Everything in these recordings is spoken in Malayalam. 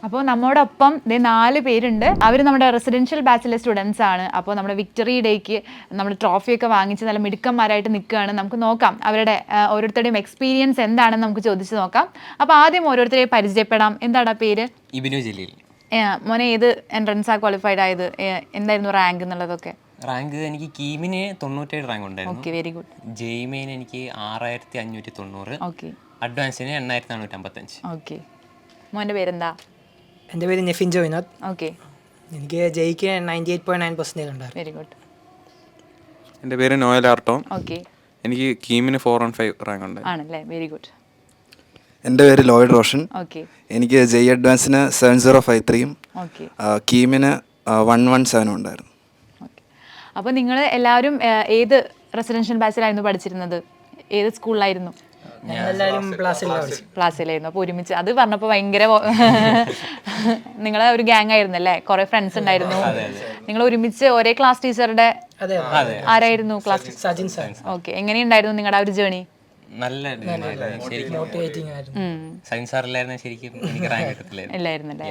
അപ്പോൾ നമ്മോടൊപ്പം 4 പേരുണ്ട്. അവർ നമ്മുടെ റെസിഡൻഷ്യൽ ബാച്ചിലെ സ്റ്റുഡൻസ് ആണ്. അപ്പോൾ നമ്മുടെ വിക്ടറി ഡേക്ക് നമ്മൾ ട്രോഫിയൊക്കെ വാങ്ങിച്ച് നല്ല മിടുക്കന്മാരായിട്ട് നിൽക്കുകയാണ്. നമുക്ക് നോക്കാം അവരുടെ ഓരോരുത്തരുടെയും എക്സ്പീരിയൻസ് എന്താണെന്ന് നമുക്ക് ചോദിച്ച് നോക്കാം. അപ്പോൾ ആദ്യം ഓരോരുത്തരെയും പരിചയപ്പെടാം. എന്താണ് പേര്? ഇബിനു ജലീൽ. മോനെ ഏത് എൻട്രൻസാ ക്വാളിഫൈഡ് ആയത്? എന്തായിരുന്നു റാങ്ക് എന്നുള്ളതൊക്കെ? റാങ്ക് എനിക്ക് കീമിന് 97 റാങ്ക് ഉണ്ടായിരുന്നു. Okay, very good. ജെയ്മെയിന് എനിക്ക് 6590. ഓക്കെ. അഡ്വാൻസിന് 8455. ഓക്കെ. മോൻ്റെ പേരെന്താ? എൻ്റെ പേര് നെഫിൻ ജോയിനാഥ്. ഓക്കെ. എനിക്ക് ജെയ്ക്ക് 98.9% ഉണ്ടായിരുന്നു. Very good. എൻ്റെ പേര് നോയൽ ആർട്ടോം. ഓക്കെ. എനിക്ക് കീമിന് 415 റാങ്ക് ഉണ്ട്. ആണല്ലേ, വെരി ഗുഡ്. എൻ്റെ പേര് ലോയിഡ് റോഷൻ. ഓക്കെ. എനിക്ക് ജെയ് അഡ്വാൻസിന് 7053യും ഓക്കെ. കീമിന് 117 ഉണ്ടായിരുന്നു. ഓക്കെ. അപ്പോൾ നിങ്ങൾ എല്ലാവരും ഏത് റെസിഡൻഷ്യൽ ബാച്ചിലായിരുന്നു പഠിച്ചിരുന്നത്? ഏത് സ്കൂളിലായിരുന്നു? എല്ലാവരും ക്ലാസ്സിലായിരുന്നു. അപ്പോൾ ഒരുമിച്ച് അത് പറഞ്ഞപ്പോൾ ഭയങ്കര നിങ്ങളെ ഒരു ഗ്യാങ് ആയിരുന്നല്ലേ? കുറേ ഫ്രണ്ട്സ് ഉണ്ടായിരുന്നു. നിങ്ങൾ ഒരുമിച്ച് ഒരേ ക്ലാസ് ടീച്ചറുടെ ആരായിരുന്നു ക്ലാസ്? സജിൻ സാർ. ഓക്കെ. എങ്ങനെയുണ്ടായിരുന്നു നിങ്ങളുടെ ആ ഒരു ജേണി? നല്ല ശരിക്കും സയൻസ് സാറില്ലായിരുന്നു ശരിക്കും എനിക്ക് റാങ്ക് കിട്ടത്തില്ലായിരുന്നു. ഇല്ലായിരുന്നല്ലേ?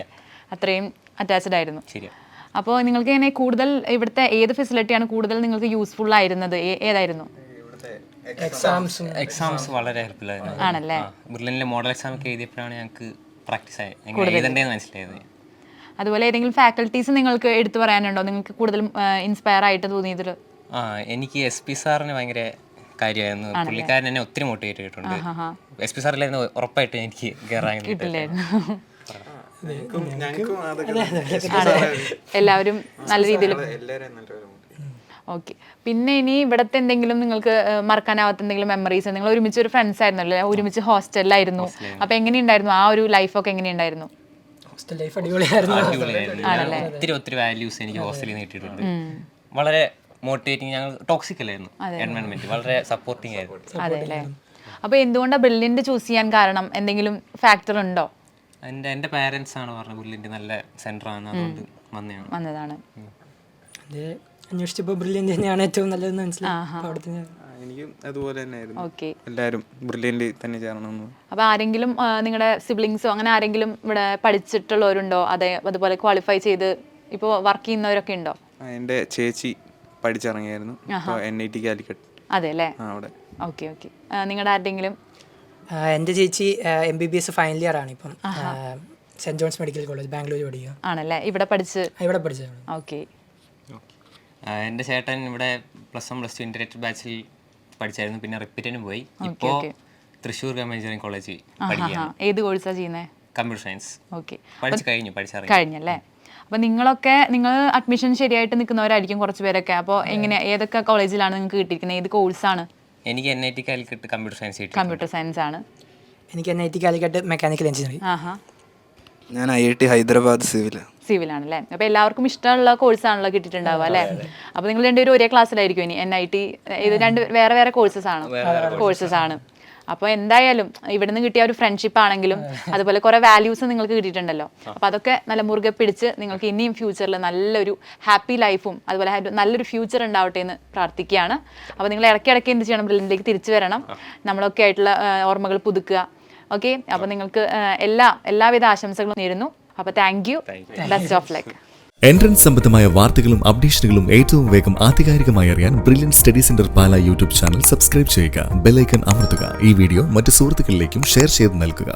അത്രയും അറ്റാച്ച്ഡ് ആയിരുന്നു. ശരിയാ. അപ്പോൾ നിങ്ങൾക്ക് ഇങ്ങനെ കൂടുതൽ ഇവിടുത്തെ ഏത് ഫെസിലിറ്റിയാണ് കൂടുതൽ നിങ്ങൾക്ക് യൂസ്ഫുൾ ആയിരുന്നത്? ഏതായിരുന്നു? എക്സാംസ് വളരെ ഹെൽപ്ഫുൾ ആയിരുന്നു. ആണല്ലേ? ബെർലിനിലെ മോഡൽ എക്സാം ഒക്കെ എഴുതിയപ്പോഴാണ് ഞങ്ങൾക്ക് പ്രാക്ടീസ് ആയി എഴുതേണ്ടതെന്ന് മനസ്സിലായത്. അതുപോലെ ഏതെങ്കിലും ഫാക്കൽറ്റീസ് നിങ്ങൾക്ക് എടുത്തു പറയാനുണ്ടോ നിങ്ങൾക്ക് കൂടുതലും ഇൻസ്പയർ ആയിട്ട് തോന്നിയതിൽ? എനിക്ക് SP സാറിന് ഭയങ്കര കാര്യമായിരുന്നു. പുള്ളിക്കാരൻ എന്നെ ഒത്തിരി മോട്ടിവേറ്റ് ചെയ്തിട്ടുണ്ട്. SP സാറിലായിരുന്നു ഉറപ്പായിട്ട് എനിക്ക് കയറാൻ കിട്ടില്ലായിരുന്നു. എല്ലാവരും നല്ല രീതിയിൽ. ഓക്കെ. പിന്നെ ഇനി ഇവിടുത്തെ എന്തെങ്കിലും നിങ്ങൾക്ക് മറക്കാനാവാത്ത എന്തെങ്കിലും മെമ്മറീസ്? നിങ്ങൾ ഒരുമിച്ച് ഒരു ഫ്രണ്ട്സ് ആയിരുന്നല്ലോ, ഒരുമിച്ച് ഹോസ്റ്റലിലായിരുന്നു. അപ്പോൾ എങ്ങനെയുണ്ടായിരുന്നു ആ ഒരു ലൈഫൊക്കെ? എങ്ങനെയുണ്ടായിരുന്നു? ഹോസ്റ്റൽ ലൈഫ് അടിപൊളിയായിരുന്നു. ഒത്തിരി വാല്യൂസ് എനിക്ക് ഹോസ്റ്റലിൽ നിന്ന് കിട്ടിയിട്ടുണ്ട്. വളരെ മോട്ടിവേറ്റിംഗ്. ഞങ്ങൾ ടോക്സിക് അല്ലായിരുന്നു എൻവയോൺമെന്റ്, വളരെ സപ്പോർട്ടിംഗ് ആയിരുന്നു. അതെ അല്ലേ? അപ്പോൾ എന്തുകൊണ്ടാണ് ബ്രില്യൻറ്റ് ചൂസ് ചെയ്യാൻ കാരണം? എന്തെങ്കിലും ഫാക്ടർ ഉണ്ടോ? എൻ്റെ പാരൻസ് ആണ് പറഞ്ഞത് ബ്രില്യൻറ്റ് നല്ല സെന്റർ ആണ്, അതുകൊണ്ട് വന്നതാണ്. അന്വേഷിച്ചപ്പോൾ ബ്രില്യൻറ്റ് തന്നെയാണ് ഏറ്റവും നല്ലതെന്ന് മനസ്സിലായി. എനിക്കും അതുപോലെ തന്നെയായിരുന്നു. എല്ലാവരും ബ്രില്യൻ്റ് തന്നെ ചേരണമെന്ന്. അപ്പോൾ ആരെങ്കിലും നിങ്ങളുടെ സിബ്ലിങ്സോ അങ്ങനെ ആരെങ്കിലും ഇവിടെ പഠിച്ചിട്ടുള്ളവരുണ്ടോ? അതുപോലെ ക്വാളിഫൈ ചെയ്ത് ഇപ്പോൾ വർക്ക് ചെയ്യുന്നവരൊക്കെ ഉണ്ടോ? എൻ്റെ ചേച്ചി പഠിച്ചിറങ്ങിയായിരുന്നു NIT കാലിക്കറ്റ്. അതെ അല്ലേ? അവിടെ. ഓക്കെ. ഓക്കെ. നിങ്ങളുടെ ആരുടെങ്കിലും? എൻ്റെ ചേച്ചി MBBS ഫൈനൽ ഇയർ ആണ് ഇപ്പം. Saint John's medical college Bangalore പഠിക്കുക. ആണല്ലേ? ഇവിടെ പഠിച്ചത്? ഓക്കെ. എൻ്റെ ചേട്ടൻ ഇവിടെ +1 +2 ഇൻ്റഗ്രേറ്റഡ് ബാച്ചിൽ പഠിച്ചായിരുന്നു. പിന്നെ റിപ്പീറ്റിനും പോയി. ഇപ്പോൾ തൃശ്ശൂർ ഗവൺമെൻറ് എഞ്ചിനീയറിംഗ് കോളേജ് പഠിക്കുകയാണ്. ഏത് കോഴ്സാണ് ചെയ്യുന്നത്? Computer science. ഓക്കെ. കഴിഞ്ഞല്ലേ? അപ്പോൾ നിങ്ങൾ അഡ്മിഷൻ ശരിയായിട്ട് നിൽക്കുന്നവരായിരിക്കും കുറച്ച് പേരൊക്കെ. അപ്പോൾ എങ്ങനെ ഏതൊക്കെ കോളേജിലാണ് നിങ്ങൾക്ക് കിട്ടിയിരിക്കുന്നത്? ഏത് കോഴ്സാണ്? എനിക്ക് NIT Calicut computer science. Computer science ആണ്. എനിക്ക് NIT കാലിക്കറ്റ് മെക്കാനിക്കൽ എഞ്ചിനീയറിംഗ്. ഞാൻ IIT ഹൈദരാബാദ് സിവിലാണല്ലേ? അപ്പോൾ എല്ലാവർക്കും ഇഷ്ടമുള്ള കോഴ്സാണല്ലോ കിട്ടിയിട്ടുണ്ടാവുക അല്ലേ? അപ്പോൾ നിങ്ങൾ രണ്ടുപേരും ഒരേ ക്ലാസ്സിലായിരിക്കും ഇനി? NIT ഇത് രണ്ട് വേറെ വേറെ കോഴ്സസ് ആണ്. അപ്പോൾ എന്തായാലും ഇവിടുന്ന് കിട്ടിയ ഒരു ഫ്രണ്ട്ഷിപ്പ് ആണെങ്കിലും അതുപോലെ കുറേ വാല്യൂസ് നിങ്ങൾക്ക് കിട്ടിയിട്ടുണ്ടല്ലോ. അപ്പോൾ അതൊക്കെ നല്ല മുറുകെ പിടിച്ച് നിങ്ങൾക്ക് ഇനിയും ഫ്യൂച്ചറിൽ നല്ലൊരു ഹാപ്പി ലൈഫും അതുപോലെ നല്ലൊരു ഫ്യൂച്ചർ ഉണ്ടാവട്ടെ എന്ന് പ്രാർത്ഥിക്കുകയാണ്. അപ്പോൾ നിങ്ങൾ ഇടയ്ക്കിടയ്ക്ക് എന്ത് ചെയ്യണം? ബ്രില്യൻറ്റിലേക്ക് തിരിച്ചു വരണം, നമ്മളൊക്കെ ആയിട്ടുള്ള ഓർമ്മകൾ പുതുക്കുക. ഓക്കെ. അപ്പോൾ നിങ്ങൾക്ക് എല്ലാവിധ ആശംസകളും നേരുന്നു. അപ്പോൾ thank you, best of luck. Entrance സംബന്ധമായ വാർത്തകളും അപ്ഡേഷനുകളും ഏറ്റവും വേഗം ആധികാരികമായി അറിയാൻ ബ്രില്യൻറ്റ് സ്റ്റഡി സെന്റർ പാല യൂട്യൂബ് ചാനൽ സബ്സ്ക്രൈബ് ചെയ്യുക. ബെൽ ഐക്കൺ അമർത്തുക. ഈ വീഡിയോ മറ്റ് സുഹൃത്തുക്കളിലേക്കും ഷെയർ ചെയ്ത് നൽകുക.